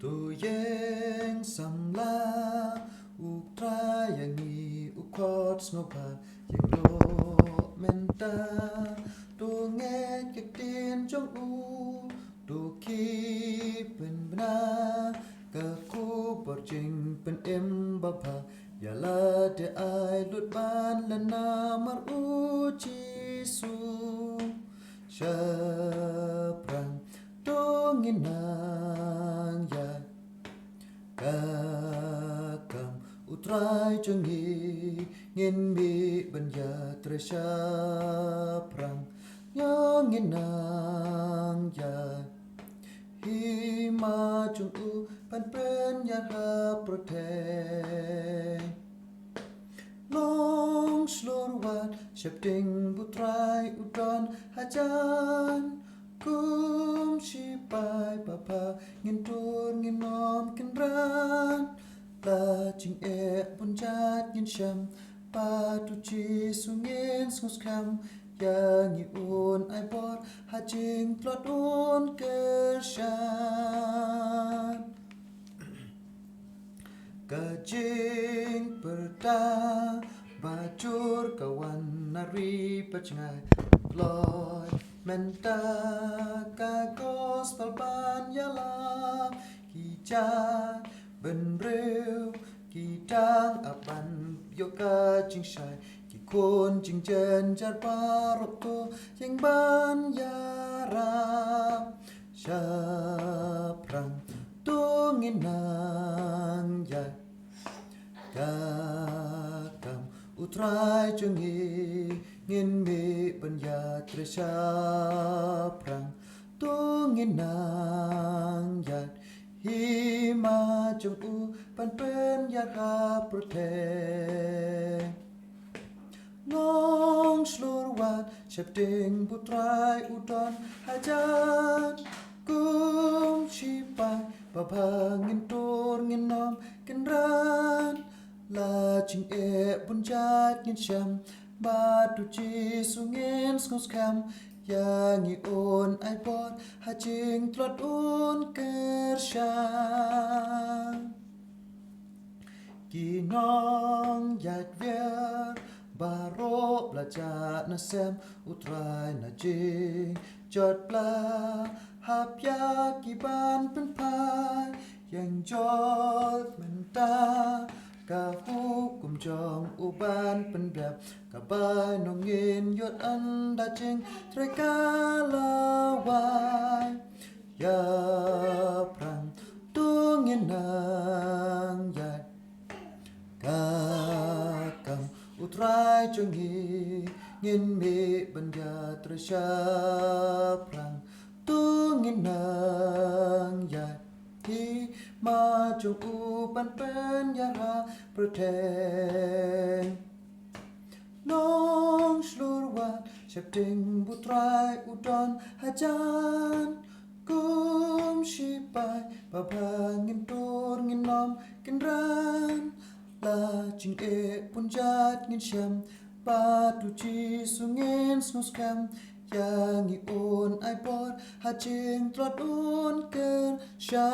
ตัวเย็นสำลาอุตราอย่างนี้อุคอดสโนภาอย่างโลเมนตาตัวแงกเตียนจงอูตัวคีเป็นบนากะคูปอดจริงเป็นเอ็มบาพาอย่าละเดไอลุดบานและนามารูจิสูชาพรังตัวงินนางยากำอุตรายจงฮีเงินมีบัญญาตรชาพรังยองเงินนางยาฮีมาจงอูปันเป็นยาหาโปรเทลองสโลวัดเชบดิงบุตรายอุดรหาจานกุมชีปายปะพาเงินตูนเงินนอมกันรานตาจิงบุญจัดเงินชำปาตุจีสุเงินสุสคำยังยิอุนไอบอดหาจิงตลอดอุนเกิดชานกะจิงเปิดตาบาจูรkawan nari pacngai loy menta kagos palban yala kita benreu kitang apan yoka jing shai ki kon jing jen jar parok to yang ban yara shaprang tungin nang ya kakamอุตรายจงฮีเงินมีปัญญาตรชาพรังตัวเงินนางหยาดฮีมาจงอูปันเป็นยาคาโปรเทน้องสโลวัดเชบดิงบุตรายอุดรหาจานกุมชีปายปะพาเงินตัวเงินน้อมกันรานลาจิงบุญจัดเงินชำบาตุจีสุเงินสกุสคำยางิโอนไอบอดหาจิงตรวจอุนเกิดชากีน้องหยาดเวียบาโรปลาจานาเซมอุตรายนาจิงจอดปลาหับยากีบานเป็นพายยังจอดมันตากะฮูกุมจองอุบานเป็นแบบกะบายนองเงินยอดอันดาจิงไตรกาลาวายยาพรังตัวเงินนางใหญ่กากำอุตรายจงฮีเงินมีบัญญาตรชาพรังตัวเงินนางใหญ่ที่มาจงอูปันเป็นยาหาประเทศน้องสลูรวัดเชบดิงบุตรายอุดรหาจานกุมชีปายปะพาเงินตูนเงินน้อมกันรานลาจิงบุญจัดเงินชำปาตุจีสุเงินสนุสคำยังอีโอนไอบอดหาจิงตรอดอุนเกินชา